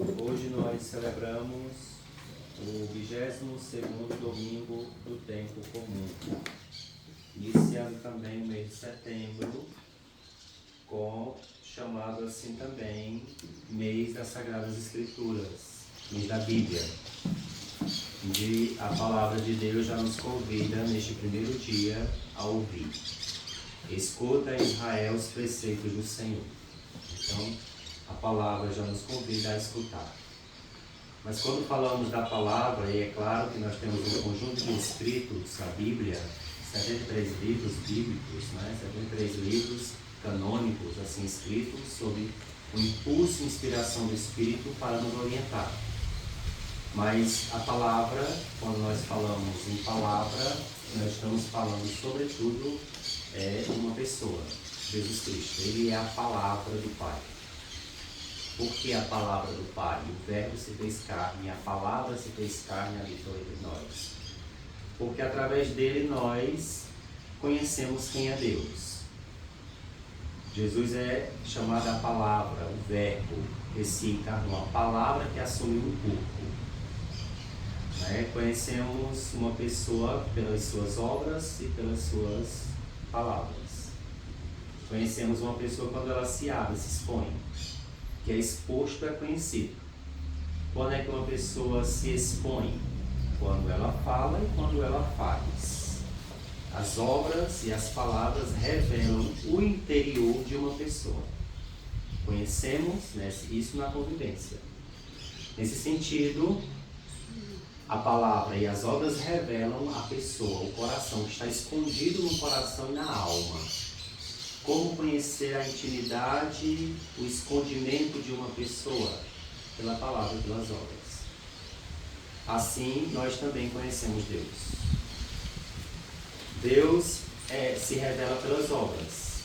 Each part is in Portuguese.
Hoje nós celebramos o 22º domingo do tempo comum, iniciando também o mês de setembro, chamado assim também mês das Sagradas Escrituras, mês da Bíblia, onde a palavra de Deus já nos convida neste primeiro dia a ouvir. Escuta, Israel, os preceitos do Senhor. Então, a palavra já nos convida a escutar. Mas quando falamos da palavra, e é claro que nós temos um conjunto de escritos, a Bíblia, 73 livros bíblicos, 73 livros canônicos, assim escritos, sob o impulso e inspiração do Espírito para nos orientar. Mas a palavra, quando nós falamos em palavra, nós estamos falando sobretudo uma pessoa, Jesus Cristo. Ele é a palavra do Pai. Por que a palavra do Pai? O Verbo se fez carne, a palavra se fez carne e habitou entre nós. Porque através dele nós conhecemos quem é Deus. Jesus é chamado a palavra, o Verbo que se encarnou, a palavra que assumiu um corpo. Conhecemos uma pessoa pelas suas obras e pelas suas palavras. Conhecemos uma pessoa quando ela se abre, se expõe. Que é exposto é conhecido. Quando é que uma pessoa se expõe? Quando ela fala e quando ela faz. As obras e as palavras revelam o interior de uma pessoa. Conhecemos isso na convivência. Nesse sentido, a palavra e as obras revelam a pessoa, o coração, que está escondido no coração e na alma. Como conhecer a intimidade, o escondimento de uma pessoa? Pela palavra e pelas obras. Assim, nós também conhecemos Deus. Deus se revela pelas obras.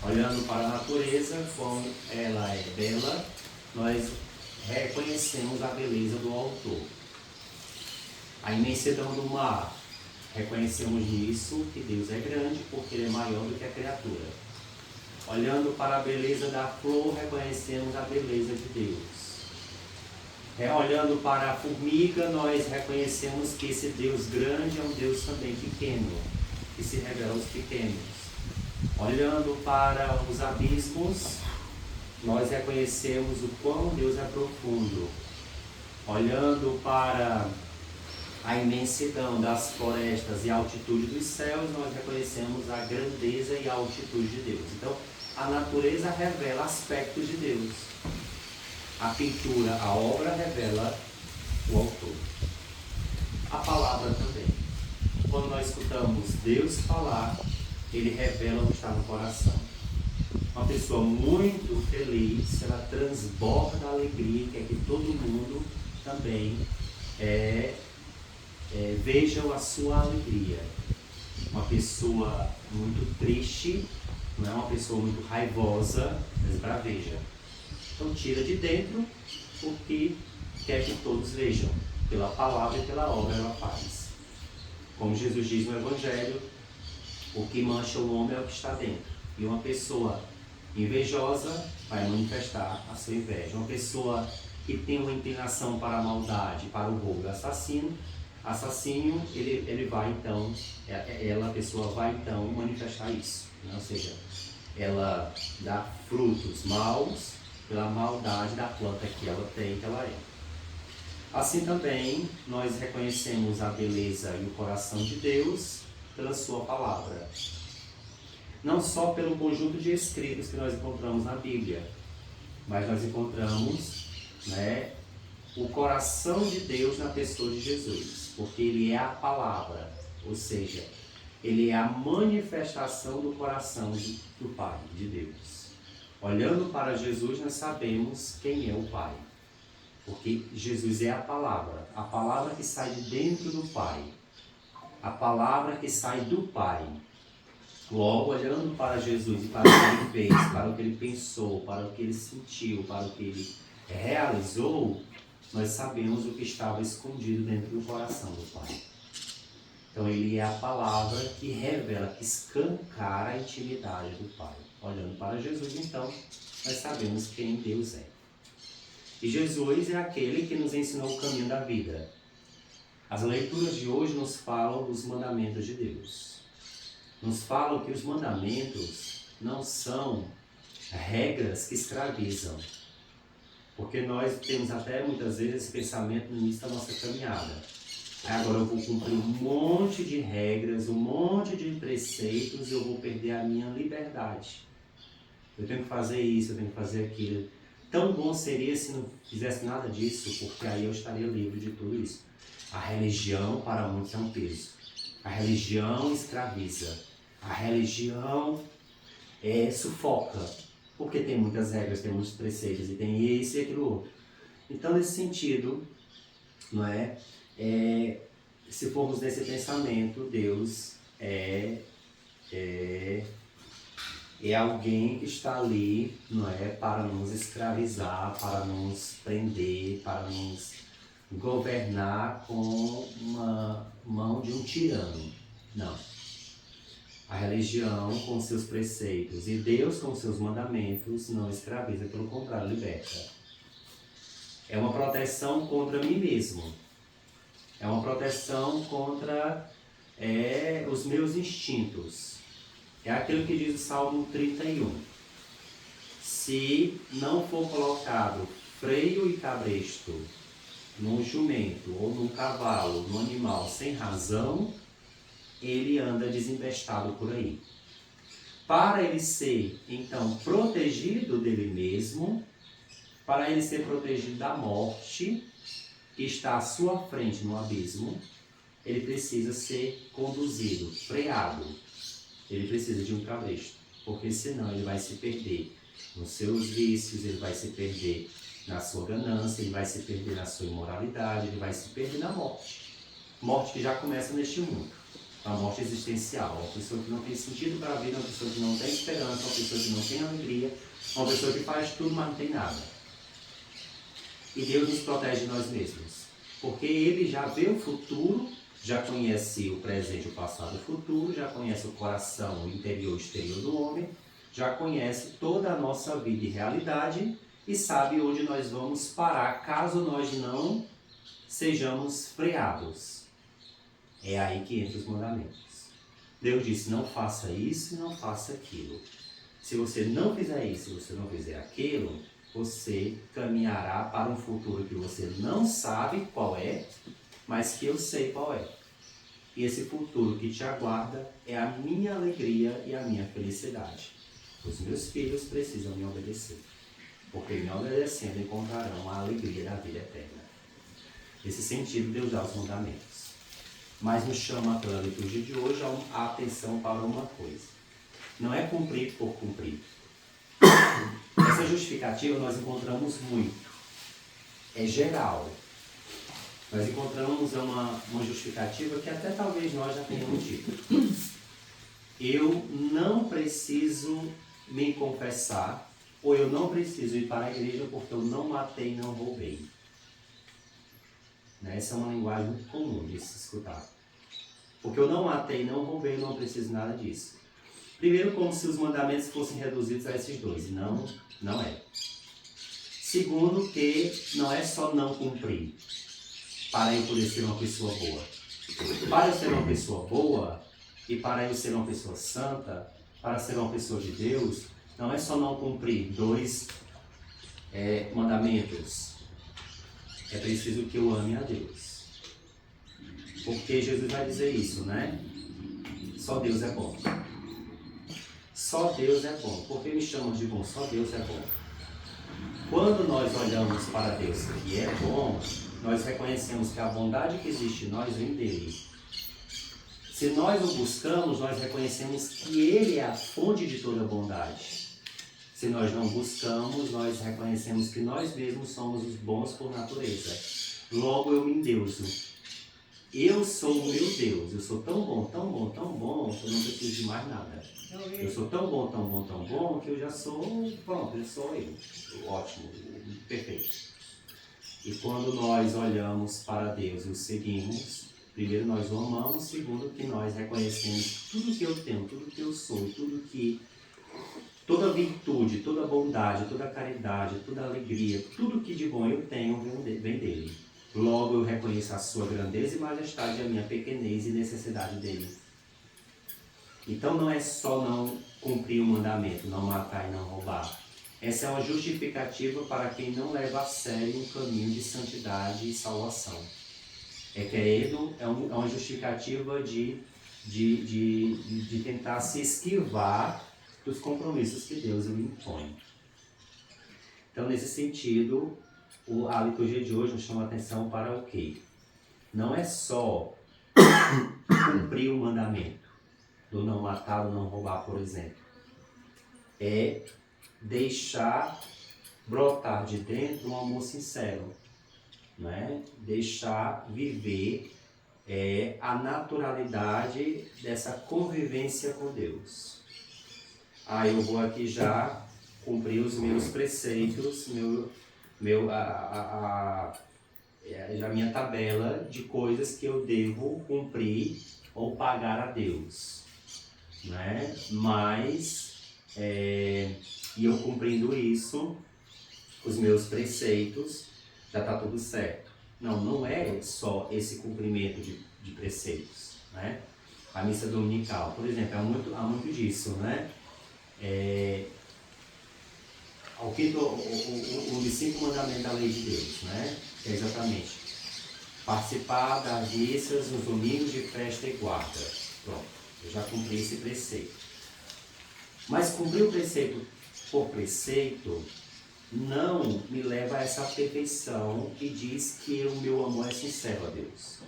Olhando para a natureza, como ela é bela, nós reconhecemos a beleza do autor. A imensidão do mar, reconhecemos nisso que Deus é grande, porque Ele é maior do que a criatura. Olhando para a beleza da flor, reconhecemos a beleza de Deus. Olhando para a formiga, nós reconhecemos que esse Deus grande é um Deus também pequeno, que se revela aos pequenos. Olhando para os abismos, nós reconhecemos o quão Deus é profundo. Olhando para a imensidão das florestas e a altitude dos céus, nós reconhecemos a grandeza e a altitude de Deus. Então, a natureza revela aspectos de Deus. A pintura, a obra revela o autor. A palavra também. Quando nós escutamos Deus falar, Ele revela o que está no coração. Uma pessoa muito feliz, ela transborda a alegria, quer que todo mundo também vejam a sua alegria. Uma pessoa muito triste, não é uma pessoa muito raivosa, esbraveja. Então tira de dentro o que quer que todos vejam. Pela palavra e pela obra ela faz. Como Jesus diz no Evangelho, o que mancha o homem é o que está dentro. E uma pessoa invejosa vai manifestar a sua inveja. Uma pessoa que tem uma inclinação para a maldade, para o roubo, assassínio, ele vai então, a pessoa vai então manifestar isso. Ou seja, ela dá frutos maus pela maldade da planta que ela tem, que ela é. Assim também, nós reconhecemos a beleza e o coração de Deus pela sua palavra. Não só pelo conjunto de escritos que nós encontramos na Bíblia, mas nós encontramos o coração de Deus na pessoa de Jesus, porque Ele é a palavra, ou seja, Ele é a manifestação do coração do Pai, de Deus. Olhando para Jesus, nós sabemos quem é o Pai, porque Jesus é a palavra que sai de dentro do Pai, a palavra que sai do Pai. Logo, olhando para Jesus e para o que Ele fez, para o que Ele pensou, para o que Ele sentiu, para o que Ele realizou, nós sabemos o que estava escondido dentro do coração do Pai. Então, Ele é a palavra que revela, que escancara a intimidade do Pai. Olhando para Jesus, então, nós sabemos quem Deus é. E Jesus é aquele que nos ensinou o caminho da vida. As leituras de hoje nos falam dos mandamentos de Deus. Nos falam que os mandamentos não são regras que escravizam. Porque nós temos até muitas vezes esse pensamento no início da nossa caminhada. Agora eu vou cumprir um monte de regras, um monte de preceitos e eu vou perder a minha liberdade. Eu tenho que fazer isso, eu tenho que fazer aquilo. Tão bom seria se não fizesse nada disso, porque aí eu estaria livre de tudo isso. A religião para muitos é um peso. A religião escraviza. A religião sufoca. Porque tem muitas regras, tem muitos preceitos, e tem isso e aquilo outro. Então, nesse sentido, não é? Se formos nesse pensamento, Deus é alguém que está ali, não é? Para nos escravizar, para nos prender, para nos governar com uma mão de um tirano. Não. A religião com seus preceitos e Deus com seus mandamentos não escraviza, pelo contrário, liberta. É uma proteção contra mim mesmo. É uma proteção contra os meus instintos. É aquilo que diz o Salmo 31. Se não for colocado freio e cabresto num jumento ou num cavalo, num animal sem razão, ele anda desembestado por aí. Para ele ser, então, protegido dele mesmo, para ele ser protegido da morte, que está à sua frente no abismo, ele precisa ser conduzido, freado. Ele precisa de um cabresto, porque senão ele vai se perder nos seus vícios, ele vai se perder na sua ganância, ele vai se perder na sua imoralidade, ele vai se perder na morte. Morte que já começa neste mundo. A morte existencial, uma pessoa que não tem sentido para a vida, uma pessoa que não tem esperança, uma pessoa que não tem alegria, uma pessoa que faz tudo, mas não tem nada. E Deus nos protege de nós mesmos, porque Ele já vê o futuro, já conhece o presente, o passado e o futuro, já conhece o coração, o interior e o exterior do homem, já conhece toda a nossa vida e realidade e sabe onde nós vamos parar caso nós não sejamos freados. É aí que entra os mandamentos. Deus disse, não faça isso e não faça aquilo. Se você não fizer isso, se você não fizer aquilo, você caminhará para um futuro que você não sabe qual é, mas que eu sei qual é. E esse futuro que te aguarda é a minha alegria e a minha felicidade. Os meus filhos precisam me obedecer, porque me obedecendo encontrarão a alegria da vida eterna. Nesse sentido, Deus dá os mandamentos. Mas nos chama pela liturgia de hoje a atenção para uma coisa. Não é cumprir por cumprir. Essa justificativa nós encontramos muito. É geral. Nós encontramos uma justificativa que até talvez nós já tenhamos dito. Eu não preciso me confessar, ou eu não preciso ir para a igreja porque eu não matei, não roubei. Essa é uma linguagem muito comum de se escutar. Porque eu não matei, não roubei, eu não preciso nada disso. Primeiro, como se os mandamentos fossem reduzidos a esses dois. E não é. Segundo, que não é só não cumprir para eu poder ser uma pessoa boa. Para eu ser uma pessoa boa e para eu ser uma pessoa santa, para ser uma pessoa de Deus, não é só não cumprir dois mandamentos. É preciso que eu ame a Deus. Porque Jesus vai dizer isso, né? Só Deus é bom. Só Deus é bom. Por que me chamam de bom? Só Deus é bom. Quando nós olhamos para Deus que é bom, nós reconhecemos que a bondade que existe em nós vem dele. Se nós o buscamos, nós reconhecemos que ele é a fonte de toda bondade. Se nós não buscamos, nós reconhecemos que nós mesmos somos os bons por natureza. Logo eu me endeuso. Eu sou o meu Deus. Eu sou tão bom, tão bom, tão bom, que eu não preciso de mais nada. Eu sou tão bom, tão bom, tão bom, que eu já sou, pronto, eu sou eu. Ótimo, perfeito. E quando nós olhamos para Deus e o seguimos, primeiro nós o amamos, segundo que nós reconhecemos tudo que eu tenho, tudo que eu sou, Toda virtude, toda bondade, toda caridade, toda alegria, tudo que de bom eu tenho vem dele. Logo eu reconheço a sua grandeza e majestade, a minha pequenez e necessidade dele. Então não é só não cumprir o mandamento, não matar e não roubar. Essa é uma justificativa para quem não leva a sério um caminho de santidade e salvação. É uma justificativa de tentar se esquivar dos compromissos que Deus lhe impõe. Então, nesse sentido, a liturgia de hoje nos chama a atenção para o quê? Não é só cumprir o mandamento do não matar ou não roubar, por exemplo. É deixar brotar de dentro um amor sincero, né? Deixar viver a naturalidade dessa convivência com Deus. Eu vou aqui já cumprir os meus preceitos, a minha tabela de coisas que eu devo cumprir ou pagar a Deus, né? Mas, e eu cumprindo isso, os meus preceitos, já está tudo certo. Não é só esse cumprimento de preceitos, né? A missa dominical, por exemplo, há muito disso, né? Um dos 5 mandamentos da lei de Deus, né? Que é exatamente participar das missas nos domingos de festa e guarda. Pronto, eu já cumpri esse preceito. Mas cumprir o preceito por preceito não me leva a essa perfeição que diz que o meu amor é sincero a Deus.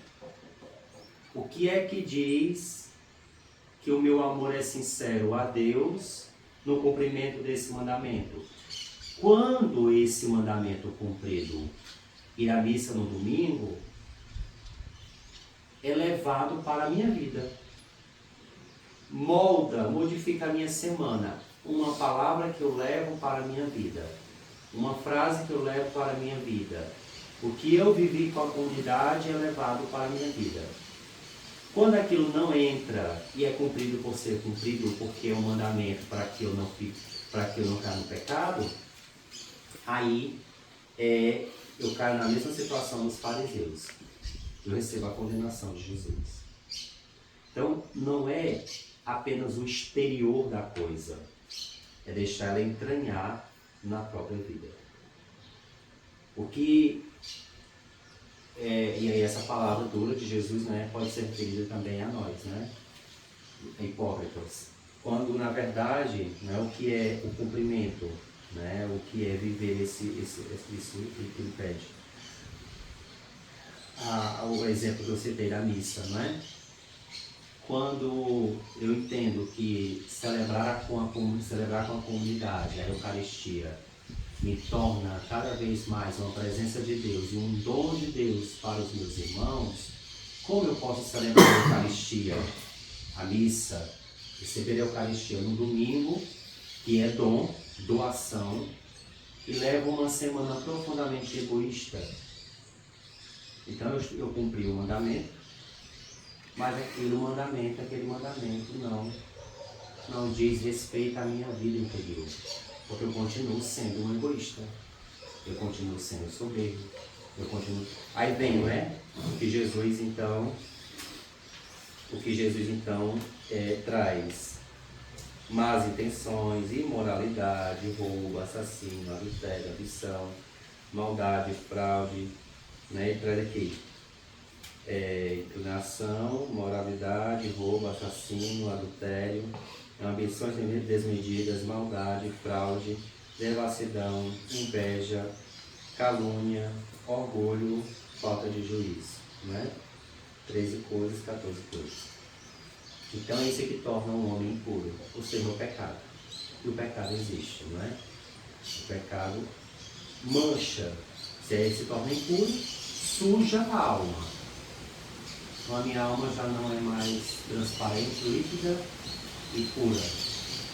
O que é que diz que o meu amor é sincero a Deus no cumprimento desse mandamento? Quando esse mandamento cumprido, ir à missa no domingo, é levado para a minha vida. Modifica a minha semana. Uma palavra que eu levo para a minha vida. Uma frase que eu levo para a minha vida. O que eu vivi com a comunidade é levado para a minha vida. Quando aquilo não entra e é cumprido por ser cumprido, porque é um mandamento para que eu não caia no pecado, aí eu caio na mesma situação dos fariseus. Eu recebo a condenação de Jesus. Então, não é apenas o exterior da coisa, é deixar ela entranhar na própria vida. E aí essa palavra dura de Jesus, né, pode ser referida também a nós, né, hipócritas. Quando, na verdade, né, o que é o cumprimento, né, o que é viver isso que ele pede. O exemplo que eu citei da missa, né? Quando eu entendo que celebrar com a comunidade, a Eucaristia, me torna cada vez mais uma presença de Deus e um dom de Deus para os meus irmãos, como eu posso celebrar a Eucaristia, a missa, receber a Eucaristia no domingo, que é dom, doação, e levo uma semana profundamente egoísta? Então eu cumpri o mandamento, mas aquele mandamento não diz respeito à minha vida interior. Porque eu continuo sendo um egoísta. Eu continuo sendo soberbo. Aí vem, não é? O que Jesus então traz más intenções, imoralidade, roubo, assassino, adultério, ambição, maldade, fraude, né? E traz aqui inclinação, moralidade, roubo, assassino, adultério, ambições desmedidas, maldade, fraude, devassidão, inveja, calúnia, orgulho, falta de juízo, né? 13 coisas, 14 coisas. Então é isso que torna um homem impuro, ou seja, o pecado. E o pecado existe, não é? O pecado mancha, se torna impuro, suja a alma. Então a minha alma já não é mais transparente, líquida e pura.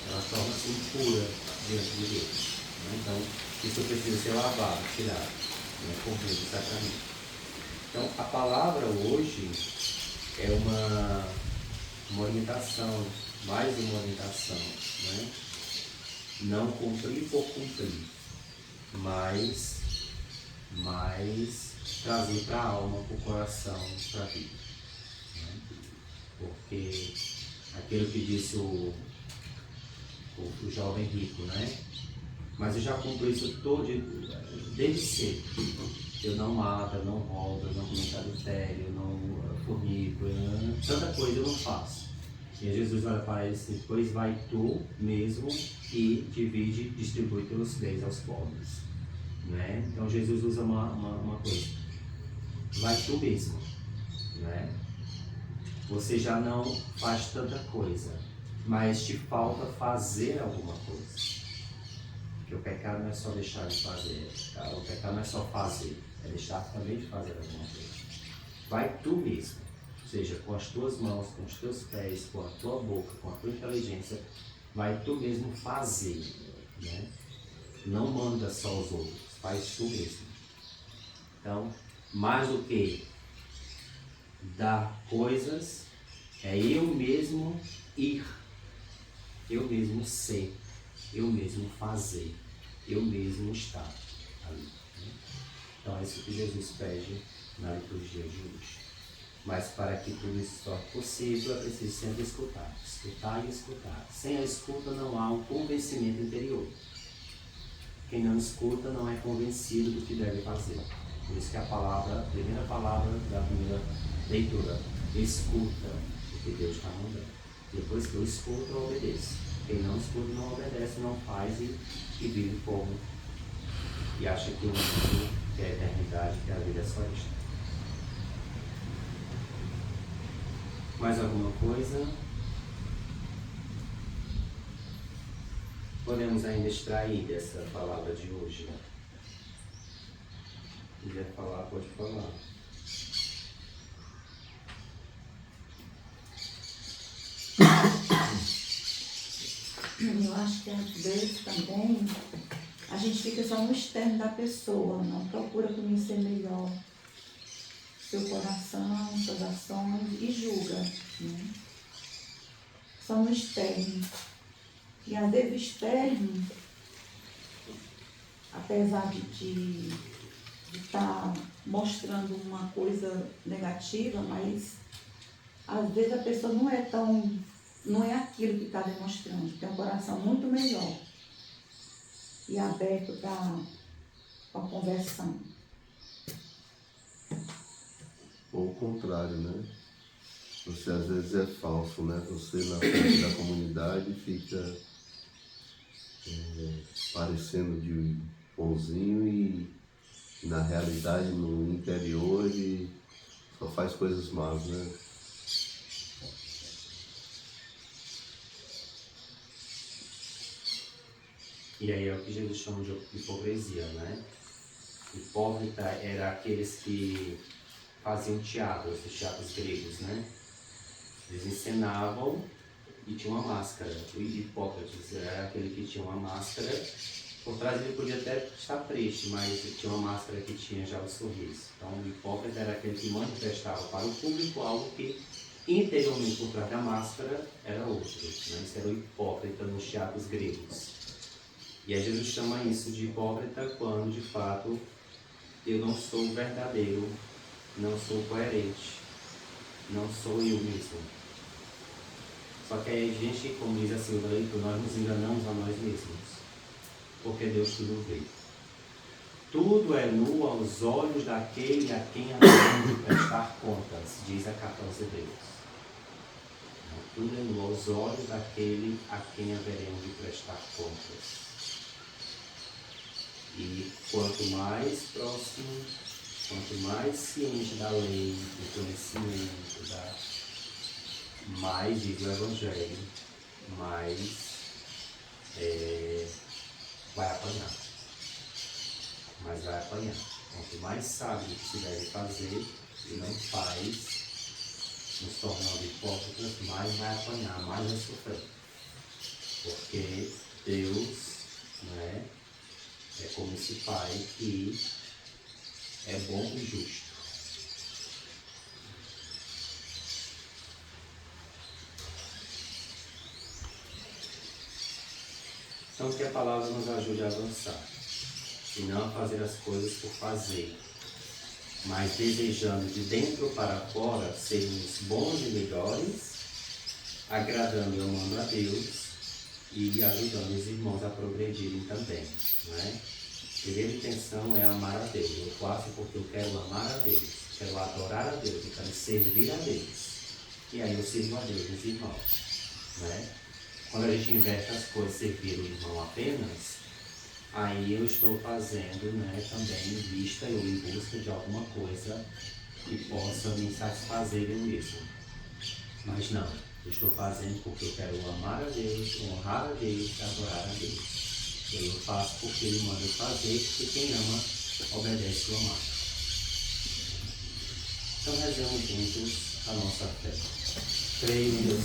Ela torna-se impura diante de Deus, né? Então isso precisa ser lavado, tirado, né? Por meio do sacramento. Então a palavra hoje é uma orientação, mais uma orientação, né? não cumprir por cumprir, mas trazer para a alma, para o coração, para a vida. Né? Porque aquilo que disse o jovem rico, né? Mas eu já cumpro isso todo, desde cedo. Eu não mato, eu não roubo, eu não cometo adultério, eu não fornico, tanta coisa eu não faço. E Jesus olha para ele assim: pois vai tu mesmo e distribui teus bens aos pobres. Né? Então Jesus usa uma coisa: vai tu mesmo. Né? Você já não faz tanta coisa, mas te falta fazer alguma coisa. Porque o pecado não é só deixar de fazer, tá? O pecado não é só fazer, é deixar também de fazer alguma coisa. Vai tu mesmo, ou seja, com as tuas mãos, com os teus pés, com a tua boca, com a tua inteligência, vai tu mesmo fazer, né? Não manda só os outros, faz tu mesmo. Então, mais do que dar coisas, é eu mesmo ir, eu mesmo ser, eu mesmo fazer, eu mesmo estar ali. Né? Então é isso que Jesus pede na liturgia de hoje. Mas para que tudo isso seja possível, é preciso sempre escutar. Escutar e escutar. Sem a escuta não há um convencimento interior. Quem não escuta não é convencido do que deve fazer. Por isso que a primeira palavra da primeira leitura: escuta o que Deus está mandando. Depois que eu escuto, eu obedeço. Quem não escuta, não obedece, não faz e vive como. E acha que o mundo, que é a eternidade, que a vida é só isto. Mais alguma coisa? Podemos ainda extrair dessa palavra de hoje. Se quiser falar, pode falar. Eu acho que às vezes também a gente fica só no externo da pessoa, não procura conhecer melhor seu coração, suas ações e julga, né? Só no externo. E às vezes o externo, apesar de estar mostrando uma coisa negativa, mas às vezes a pessoa não é aquilo que está demonstrando, tem um coração muito melhor e aberto para a conversão. Ou o contrário, né? Você às vezes é falso, né? Você na frente da comunidade fica parecendo de bonzinho e na realidade no interior ele só faz coisas más, né? E aí é o que Jesus chama de hipocrisia, né? Hipócrita era aqueles que faziam teatro, os teatros gregos, né? Eles encenavam e tinha uma máscara. O Hipócrates era aquele que tinha uma máscara. Por trás ele podia até estar triste, mas tinha uma máscara que tinha já o sorriso. Então o hipócrita era aquele que manifestava para o público algo que interiormente por trás da máscara era outro. Né? Isso era o hipócrita nos teatros gregos. E aí Jesus chama isso de hipócrita quando de fato eu não sou verdadeiro, não sou coerente, não sou eu mesmo. Só que aí a gente, como diz assim o leitor, nós nos enganamos a nós mesmos, porque Deus tudo vê. Tudo é nu aos olhos daquele a quem haveremos de prestar contas, diz a carta aos Hebreus. Tudo é nu aos olhos daquele a quem haveremos de prestar contas. E quanto mais próximo, quanto mais ciente da lei, do conhecimento, mais diz o Evangelho, mais vai apanhar. Mas vai apanhar. Quanto mais sabe o que se deve fazer e não faz, nos tornando hipócritas, mais vai apanhar, mais vai sofrer. Porque Deus, né, é como esse Pai que é bom e justo. Então importante que a palavra nos ajude a avançar e não a fazer as coisas por fazer, mas desejando de dentro para fora sermos bons e melhores, agradando e amando a Deus e ajudando os irmãos a progredirem também, não é? A primeira intenção é amar a Deus. Eu faço porque eu quero amar a Deus, quero adorar a Deus, eu quero servir a Deus. E aí eu sirvo a Deus nos irmãos, não é? Quando a gente inverte as coisas, servir o irmão apenas, aí eu estou fazendo, né, também em vista ou em busca de alguma coisa que possa me satisfazer eu mesmo. Mas não, eu estou fazendo porque eu quero amar a Deus, honrar a Deus e adorar a Deus. E eu faço porque Ele manda eu fazer, porque quem ama, obedece o amado. Então rezemos juntos a nossa fé. Creio em Deus.